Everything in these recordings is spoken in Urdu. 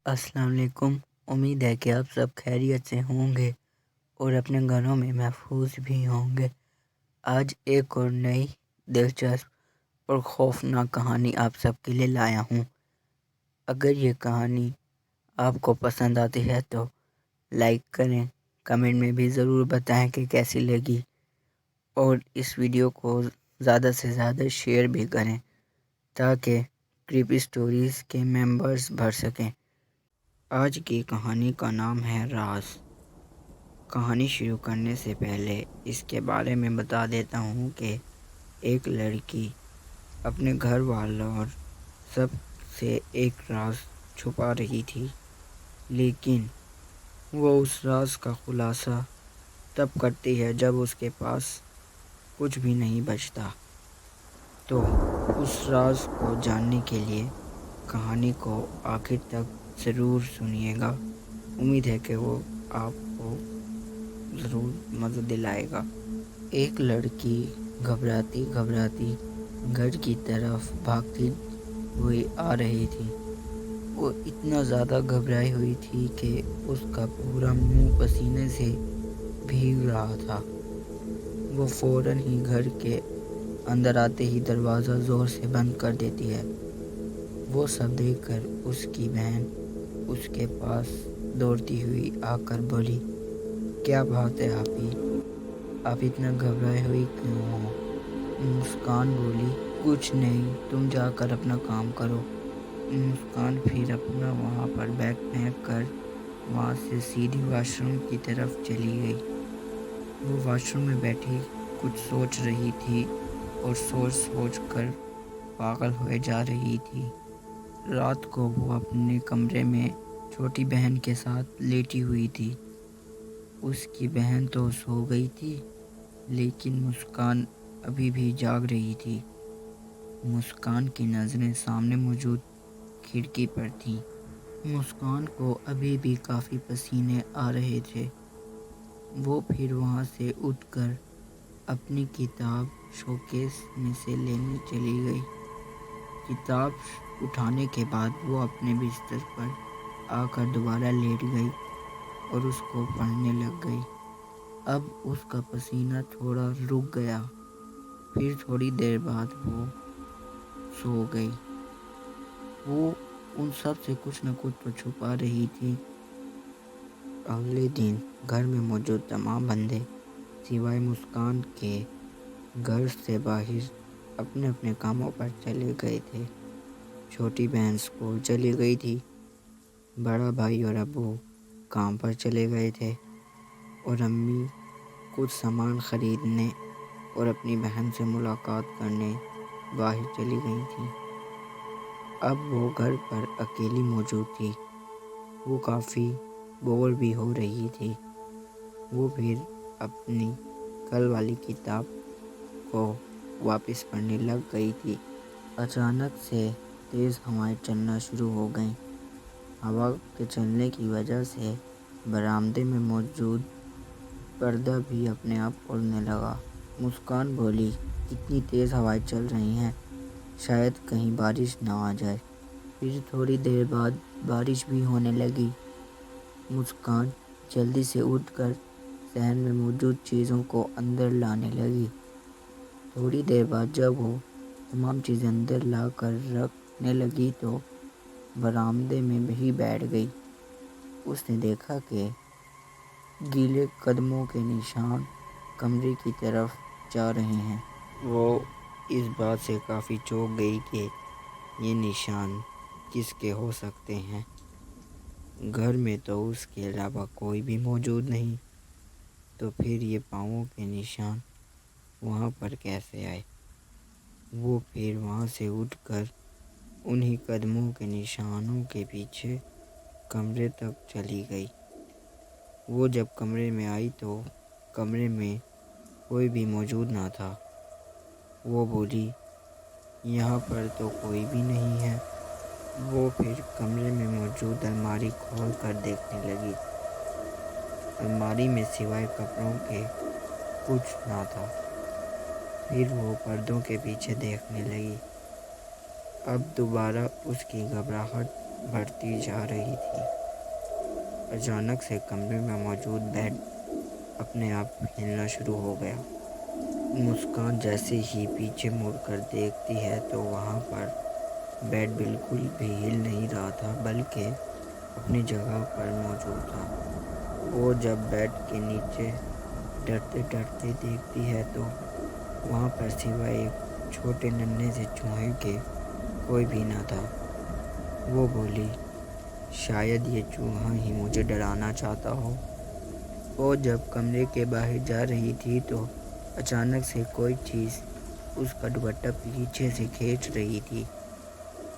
السلام علیکم۔ امید ہے کہ آپ سب خیریت سے ہوں گے اور اپنے گھروں میں محفوظ بھی ہوں گے۔ آج ایک اور نئی دلچسپ اور خوفناک کہانی آپ سب کے لیے لایا ہوں۔ اگر یہ کہانی آپ کو پسند آتی ہے تو لائک کریں، کمنٹ میں بھی ضرور بتائیں کہ کیسی لگی، اور اس ویڈیو کو زیادہ سے زیادہ شیئر بھی کریں تاکہ کریپی سٹوریز کے ممبرز بڑھ سکیں۔ آج کی کہانی کا نام ہے راز۔ کہانی شروع کرنے سے پہلے اس کے بارے میں بتا دیتا ہوں کہ ایک لڑکی اپنے گھر والوں اور سب سے ایک راز چھپا رہی تھی، لیکن وہ اس راز کا خلاصہ تب کرتی ہے جب اس کے پاس کچھ بھی نہیں بچتا۔ تو اس راز کو جاننے کے لیے کہانی کو آخر تک ضرور سنیے گا۔ امید ہے کہ وہ آپ کو ضرور مزہ دلائے گا۔ ایک لڑکی گھبراتی گھبراتی گھر کی طرف بھاگتی ہوئی آ رہی تھی۔ وہ اتنا زیادہ گھبرائی ہوئی تھی کہ اس کا پورا منہ پسینے سے بھیگ رہا تھا۔ وہ فوراً ہی گھر کے اندر آتے ہی دروازہ زور سے بند کر دیتی ہے۔ وہ سب دیکھ کر اس کی بہن اس کے پاس دوڑتی ہوئی آ کر بولی، کیا بات ہے آپی، آپ اتنا گھبرائے ہوئی کیوں ہو؟ مسکان بولی، کچھ نہیں، تم جا کر اپنا کام کرو۔ مسکان پھر اپنا وہاں پر بیگ پھینک کر وہاں سے سیدھی واش روم کی طرف چلی گئی۔ وہ واش روم میں بیٹھی کچھ سوچ رہی تھی اور سوچ سوچ کر پاگل ہوئے جا رہی تھی۔ رات کو وہ اپنے کمرے میں چھوٹی بہن کے ساتھ لیٹی ہوئی تھی۔ اس کی بہن تو سو گئی تھی، لیکن مسکان ابھی بھی جاگ رہی تھی۔ مسکان کی نظریں سامنے موجود کھڑکی پر تھیں۔ مسکان کو ابھی بھی کافی پسینے آ رہے تھے۔ وہ پھر وہاں سے اٹھ کر اپنی کتاب شوکیس میں سے لینے چلی گئی۔ کتاب اٹھانے کے بعد وہ اپنے بستر پر آ کر دوبارہ لیٹ گئی اور اس کو پڑھنے لگ گئی۔ اب اس کا پسینہ تھوڑا رک گیا، پھر تھوڑی دیر بعد وہ سو گئی۔ وہ ان سب سے کچھ نہ کچھ تو چھپا رہی تھی۔ اگلے دن گھر میں موجود تمام بندے سوائے مسکان کے گھر سے باہر اپنے اپنے کاموں پر چلے گئے تھے۔ چھوٹی بہن اسکول چلی گئی تھی، بڑا بھائی اور ابو کام پر چلے گئے تھے، اور امی کچھ سامان خریدنے اور اپنی بہن سے ملاقات کرنے باہر چلی گئی تھیں۔ اب وہ گھر پر اکیلی موجود تھی۔ وہ کافی بور بھی ہو رہی تھی۔ وہ پھر اپنی کل والی کتاب کو واپس پڑھنے لگ گئی تھی۔ اچانک سے تیز ہوائیں چلنا شروع ہو گئیں۔ ہوا کے چلنے کی وجہ سے برآمدے میں موجود پردہ بھی اپنے آپ اڑنے لگا۔ مسکان بولی، اتنی تیز ہوائیں چل رہی ہیں، شاید کہیں بارش نہ آ جائے۔ پھر تھوڑی دیر بعد بارش بھی ہونے لگی۔ مسکان جلدی سے اٹھ کر صحن میں موجود چیزوں کو اندر لانے لگی۔ تھوڑی دیر بعد جب وہ تمام چیزیں اندر لا کر رکھنے لگی تو برآمدے میں ہی بیٹھ گئی۔ اس نے دیکھا کہ گیلے قدموں کے نشان کمرے کی طرف جا رہے ہیں۔ وہ اس بات سے کافی چونک گئی کہ یہ نشان کس کے ہو سکتے ہیں۔ گھر میں تو اس کے علاوہ کوئی بھی موجود نہیں، تو پھر یہ پاؤں کے نشان وہاں پر کیسے آئے؟ وہ پھر وہاں سے اٹھ کر انہی قدموں کے نشانوں کے پیچھے کمرے تک چلی گئی۔ وہ جب کمرے میں آئی تو کمرے میں کوئی بھی موجود نہ تھا۔ وہ بولی، یہاں پر تو کوئی بھی نہیں ہے۔ وہ پھر کمرے میں موجود الماری کھول کر دیکھنے لگی۔ الماری میں سوائے کپڑوں کے کچھ نہ تھا۔ پھر وہ پردوں کے پیچھے دیکھنے لگی۔ اب دوبارہ اس کی گھبراہٹ بڑھتی جا رہی تھی۔ اچانک سے کمرے میں موجود بیڈ اپنے آپ ہلنا شروع ہو گیا۔ مسکان جیسے ہی پیچھے مڑ کر دیکھتی ہے تو وہاں پر بیڈ بالکل بھی ہل نہیں رہا تھا بلکہ اپنی جگہ پر موجود تھا۔ وہ جب بیڈ کے نیچے ڈرتے ڈرتے دیکھتی ہے تو وہاں پر سوائے ایک چھوٹے ننھے سے چوہے کے کوئی بھی نہ تھا۔ وہ بولی، شاید یہ چوہا ہی مجھے ڈرانا چاہتا ہو۔ وہ جب کمرے کے باہر جا رہی تھی تو اچانک سے کوئی چیز اس کا دوپٹہ پیچھے سے کھینچ رہی تھی۔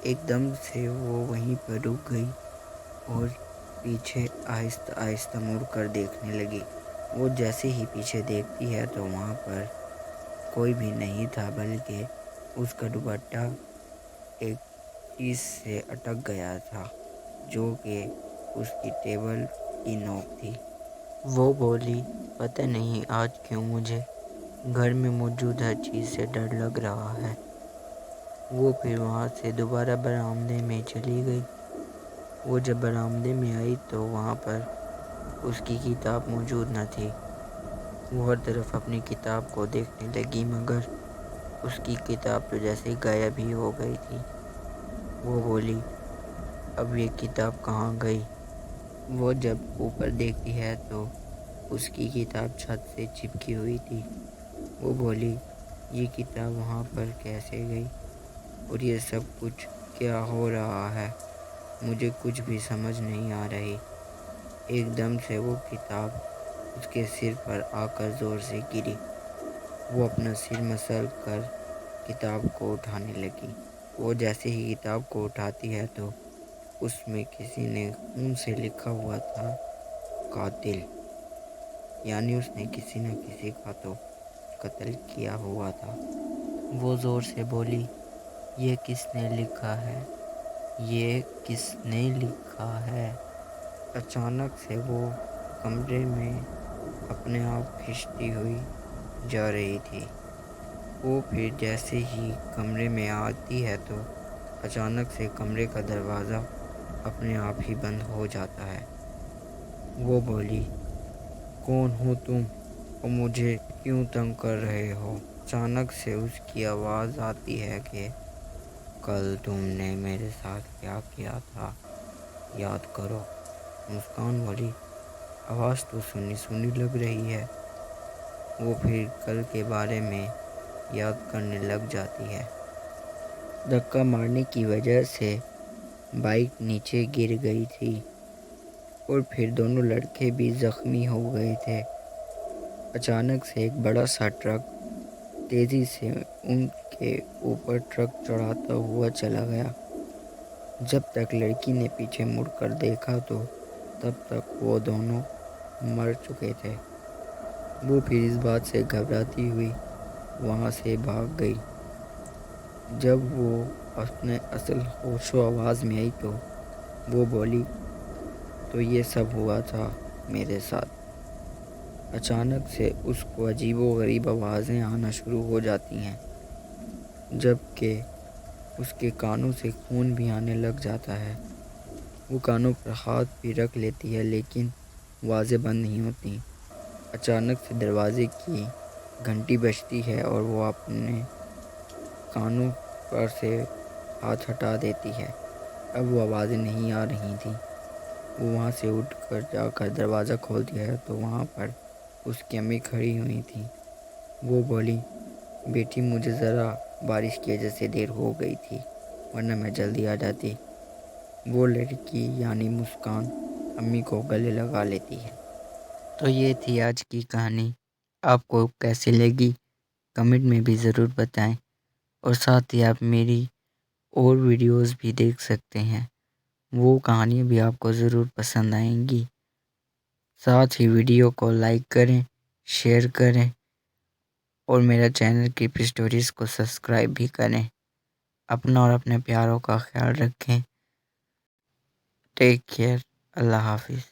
ایک دم سے وہ وہیں پر رک گئی اور پیچھے آہستہ آہستہ مڑ کر دیکھنے لگی۔ وہ جیسے ہی پیچھے دیکھتی ہے تو وہاں پر کوئی بھی نہیں تھا بلکہ اس کا دوپٹہ ایک چیز سے اٹک گیا تھا جو کہ اس کی ٹیبل کی نوک تھی۔ وہ بولی، پتہ نہیں آج کیوں مجھے گھر میں موجود ہر چیز سے ڈر لگ رہا ہے۔ وہ پھر وہاں سے دوبارہ برآمدے میں چلی گئی۔ وہ جب برآمدے میں آئی تو وہاں پر اس کی کتاب موجود نہ تھی۔ وہ ہر طرف اپنی کتاب کو دیکھنے لگی مگر اس کی کتاب تو جیسے غائب ہی ہو گئی تھی۔ وہ بولی، اب یہ کتاب کہاں گئی؟ وہ جب اوپر دیکھتی ہے تو اس کی کتاب چھت سے چپکی ہوئی تھی۔ وہ بولی، یہ کتاب وہاں پر کیسے گئی؟ اور یہ سب کچھ کیا ہو رہا ہے؟ مجھے کچھ بھی سمجھ نہیں آ رہی۔ ایک دم سے وہ کتاب اس کے سر پر آ کر زور سے گری۔ وہ اپنا سر مسل کر کتاب کو اٹھانے لگی۔ وہ جیسے ہی کتاب کو اٹھاتی ہے تو اس میں کسی نے خون سے لکھا ہوا تھا، قاتل۔ یعنی اس نے کسی نہ کسی کا تو قتل کیا ہوا تھا۔ وہ زور سے بولی، یہ کس نے لکھا ہے؟ یہ کس نے لکھا ہے؟ اچانک سے وہ کمرے میں اپنے آپ کھنچتی ہوئی جا رہی تھی۔ وہ پھر جیسے ہی کمرے میں آتی ہے تو اچانک سے کمرے کا دروازہ اپنے آپ ہی بند ہو جاتا ہے۔ وہ بولی، کون ہو تم اور مجھے کیوں تنگ کر رہے ہو؟ اچانک سے اس کی آواز آتی ہے کہ کل تم نے میرے ساتھ کیا کیا تھا، یاد کرو۔ مسکان بولی، آواز تو سنی سنی لگ رہی ہے۔ وہ پھر کل کے بارے میں یاد کرنے لگ جاتی ہے۔ دھکا مارنے کی وجہ سے بائک نیچے گر گئی تھی اور پھر دونوں لڑکے بھی زخمی ہو گئے تھے۔ اچانک سے ایک بڑا سا ٹرک تیزی سے ان کے اوپر ٹرک چڑھاتا ہوا چلا گیا۔ جب تک لڑکی نے پیچھے مڑ کر دیکھا تو تب تک وہ دونوں مر چکے تھے۔ وہ پھر اس بات سے گھبراتی ہوئی وہاں سے بھاگ گئی۔ جب وہ اپنے اصل ہوش و آواز میں آئی تو وہ بولی، تو یہ سب ہوا تھا میرے ساتھ۔ اچانک سے اس کو عجیب و غریب آوازیں آنا شروع ہو جاتی ہیں جبکہ اس کے کانوں سے خون بھی آنے لگ جاتا ہے۔ وہ کانوں پر ہاتھ بھی رکھ لیتی ہے لیکن آوازیں بند نہیں ہوتی۔ اچانک سے دروازے کی گھنٹی بجتی ہے اور وہ اپنے کانوں پر سے ہاتھ ہٹا دیتی ہے۔ اب وہ آوازیں نہیں آ رہی تھیں۔ وہ وہاں سے اٹھ کر جا کر دروازہ کھولتی ہے تو وہاں پر اس کی امی کھڑی ہوئی تھیں۔ وہ بولی، بیٹی مجھے ذرا بارش کی وجہ سے دیر ہو گئی تھی ورنہ میں جلدی آ جاتی۔ وہ لڑکی یعنی مسکان امی کو گلے لگا لیتی ہے۔ تو یہ تھی آج کی کہانی۔ آپ کو کیسی لگی کمنٹ میں بھی ضرور بتائیں اور ساتھ ہی آپ میری اور ویڈیوز بھی دیکھ سکتے ہیں، وہ کہانیاں بھی آپ کو ضرور پسند آئیں گی۔ ساتھ ہی ویڈیو کو لائک کریں، شیئر کریں اور میرا چینل کرپ اسٹوریز کو سبسکرائب بھی کریں۔ اپنا اور اپنے پیاروں کا خیال رکھیں۔ Take care. اللہ حافظ۔